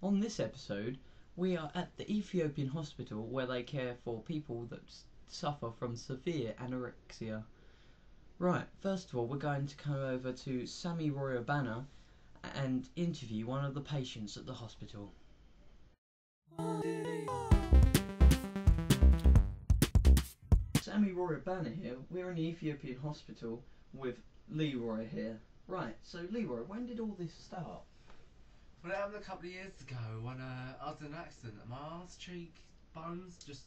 on this episode, we are at the Ethiopian Hospital where they care for people that suffer from severe anorexia. Right, first of all, we're going to come over to Sammy Royabana and interview one of the patients at the hospital. Sammy Royabana here. We're in the Ethiopian Hospital with Leroy here. Right, so Leroy, when did all this start? Well, it happened a couple of years ago when I was in an accident. My arse cheek bones just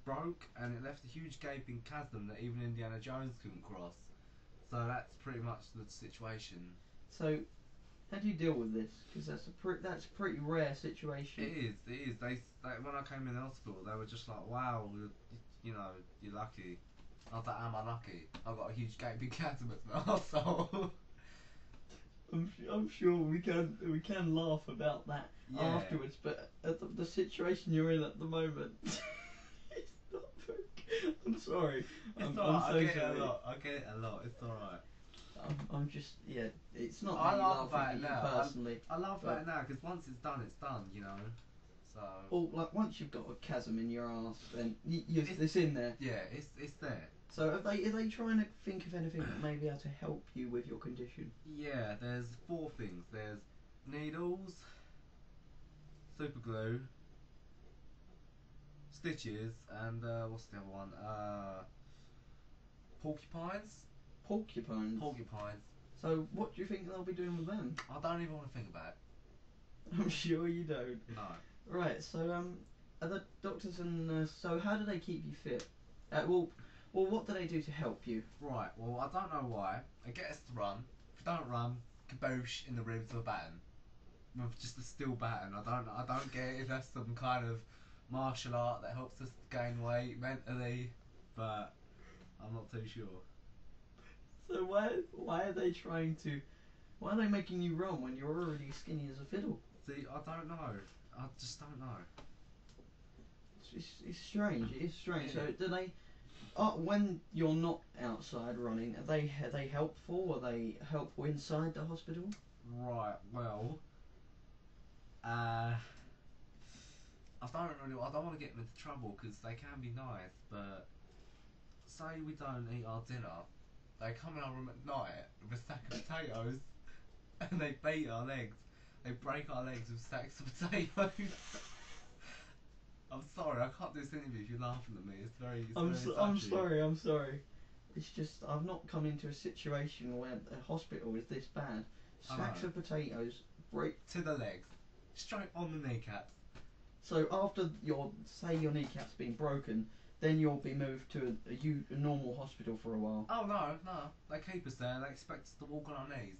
broke and it left a huge gaping chasm that even Indiana Jones couldn't cross. So that's pretty much the situation. So, how do you deal with this? Because that's a pretty rare situation. It is. They when I came in the hospital, they were just like, "Wow, you're lucky." I was like, "Am I lucky? I've got a huge gaping chasm at my arsehole." I'm sure we can laugh about that afterwards, but at the situation you're in at the moment, it's not very good. I'm sorry. It's I'm alright. so I get sorry. it a lot. I get it a lot. It's alright. I'm just it's not. I me laugh about laughing it at you now. personally. I laugh about it now because once it's done, you know. So. Well, like once you've got a chasm in your arse, then it's in there. Yeah, it's there. So are they trying to think of anything that may be able to help you with your condition? Yeah, there's 4 things. There's needles, super glue, stitches, and what's the other one? Porcupines. Porcupines. Porcupines. So what do you think they'll be doing with them? I don't even want to think about it. I'm sure you don't. No. Right. So are the doctors and so how do they keep you fit? Well, what do they do to help you? Right. Well, I don't know why. They get us to run. If we don't run, kaboosh in the ribs with a baton. With just a steel baton. I don't get it if that's some kind of martial art that helps us gain weight mentally, but I'm not too sure. So why are they why are they making you run when you're already skinny as a fiddle? See, I don't know. I just don't know. It's strange. It is strange. Yeah. So do they? When you're not outside running, are they helpful? Are they helpful inside the hospital? Right. Well, I don't want to get them into trouble because they can be nice. But say we don't eat our dinner, they come in our room at night with a sack of potatoes and they beat our legs. They break our legs with sacks of potatoes. I'm sorry, I can't do this interview if you're laughing at me. It's very I'm sorry. It's just I've not come into a situation where a hospital is this bad. Sacks of potatoes break to the legs, straight on the kneecaps. So after your kneecap's been broken, then you'll be moved to a normal hospital for a while. Oh no, they keep us there. They expect us to walk on our knees.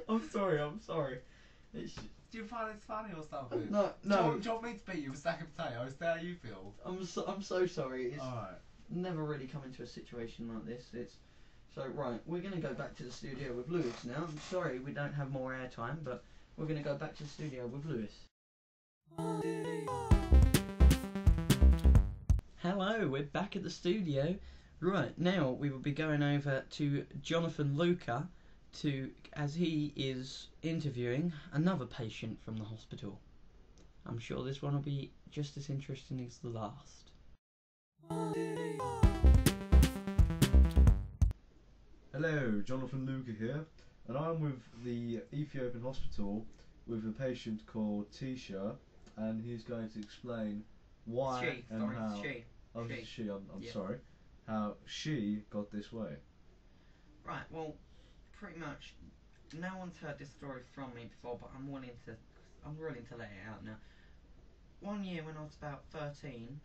I'm sorry. Do you find this funny or something? No. Do you want me to beat you with a sack of potatoes? How you feel? I'm so sorry. It's alright. Never really come into a situation like this. So right, we're gonna go back to the studio with Lewis now. I'm sorry we don't have more airtime, but we're gonna go back to the studio with Lewis. Hello, we're back at the studio. Right, now we will be going over to Jonathan Luca as he is interviewing another patient from the hospital. I'm sure this one will be just as interesting as the last. Hello, Jonathan Luca here, and I'm with the Ethiopian Hospital with a patient called Tisha, and he's going to explain why how she got this way. Right, well, pretty much, no one's heard this story from me before, but I'm willing to let it out now. One year when I was about 13,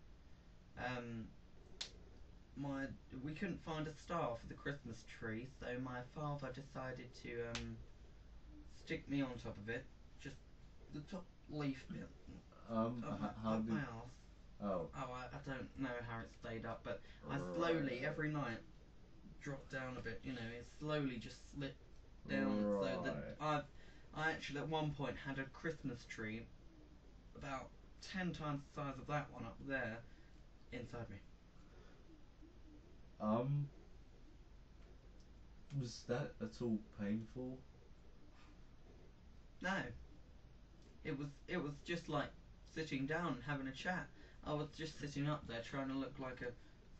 we couldn't find a star for the Christmas tree, so my father decided to stick me on top of it, just the top leaf bit up my arse. I don't know how it stayed up, but I slowly, every night, dropped down a bit, it slowly just slipped down, so that I actually at one point had a Christmas tree about 10 times the size of that one up there inside me. Was that at all painful? No. It was just like sitting down having a chat. I was just sitting up there trying to look like a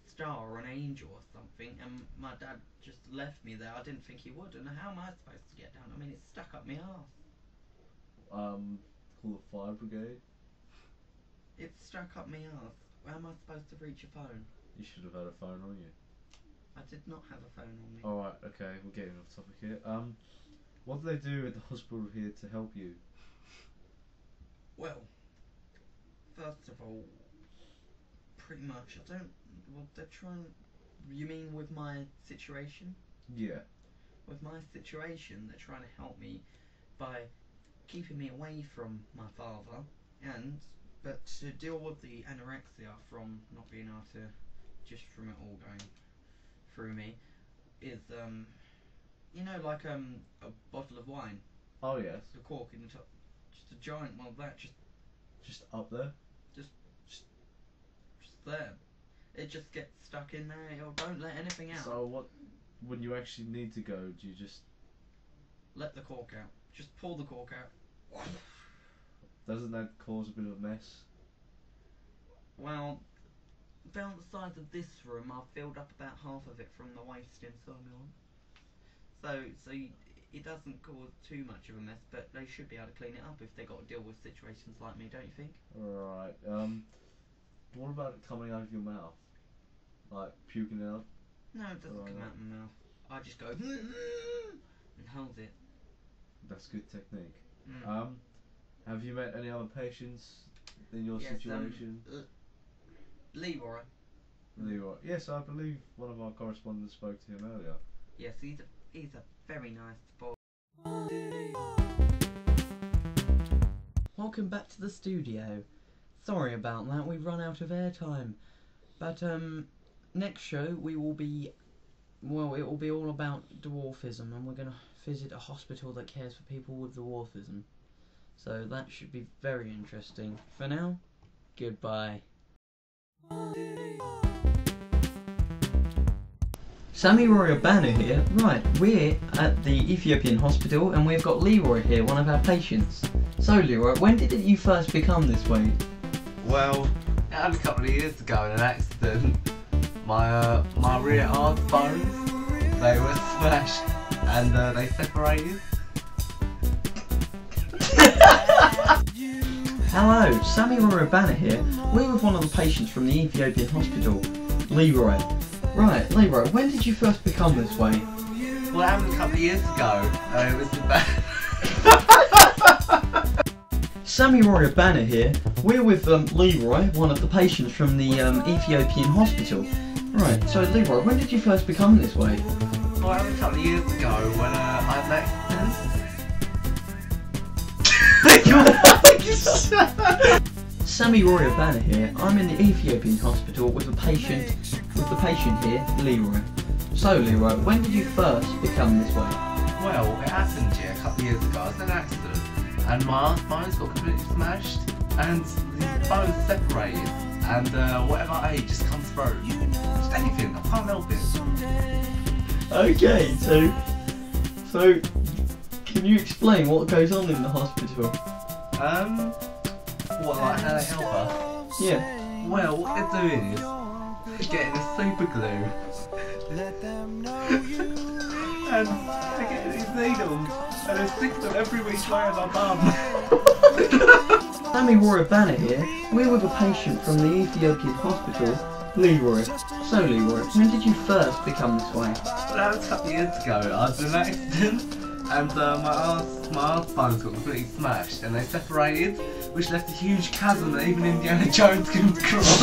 star or an angel or something, and my dad just left me there. I didn't think he would, and how am I supposed to get down? I mean, it's stuck up my arse. Call the fire brigade. It's stuck up my arse. How am I supposed to reach a phone? You should have had a phone on you. I did not have a phone on me. Alright, okay, we're getting off topic here. What do they do at the hospital here to help you? Well, first of all, pretty much, well, they're trying, you mean with my situation? Yeah. With my situation, they're trying to help me by keeping me away from my father, but to deal with the anorexia from not being able to, just from it all going through me, is, you know, like, a bottle of wine. Oh, yes. The cork in the top. Just a giant one of that, Just up there? Just there. It just gets stuck in there. It don't let anything out. So when you actually need to go, do you just... Let the cork out. Just pull the cork out. Doesn't that cause a bit of a mess? Well, about the size of this room, I've filled up about half of it from the waste inside my arm. So it doesn't cause too much of a mess, but they should be able to clean it up if they got to deal with situations like me, don't you think? Right. What about it coming out of your mouth? Like puking out? No, it doesn't come out of my mouth. I just go and hold it. That's good technique. Mm. Have you met any other patients in your situation? Leroy. Leroy. Yes, I believe one of our correspondents spoke to him earlier. Yes, he's a very nice boy. Welcome back to the studio. Sorry about that, we've run out of airtime. But next show we will be, well, it will be all about dwarfism, and we're going to visit a hospital that cares for people with dwarfism. So that should be very interesting. For now, goodbye. Sammy Roy Banner here. Right, we're at the Ethiopian Hospital and we've got Leroy here, one of our patients. So Leroy, when did you first become this way? Well, it happened a couple of years ago in an accident. My rear arm bones, they were smashed and they separated. Hello, Sammy Roy Banner here. We're with one of the patients from the Ethiopian Hospital, Leroy. Right, Leroy, when did you first become this way? Well, it happened a couple of years ago. It was the Sammy Roy Banner here. We're with Leroy, one of the patients from the Ethiopian Hospital. Right, so Leroy, when did you first become this way? Well, it happened a couple of years ago when I had an accident. Sammy Roy Banner here. I'm in the Ethiopian Hospital with the patient here, Leroy. So Leroy, when did you first become this way? Well, it happened a couple of years ago. I was in an accident and my bones got completely smashed and the bones separated and whatever I ate just comes through. Just anything, I can't help it. Okay, so can you explain what goes on in the hospital? What, like how they help her? Yeah. Well, what they're doing is they're getting a super glue and they're getting these needles and they're sticking them every which way in my bum. Sammy Roy Banner here. We're with a patient from the Ethiopian Hospital, Leroy. So Leroy, when did you first become this way? Well, that was a couple of years ago. I was in an accident and my arse bones got completely smashed and they separated, which left a huge chasm that even Indiana Jones couldn't cross.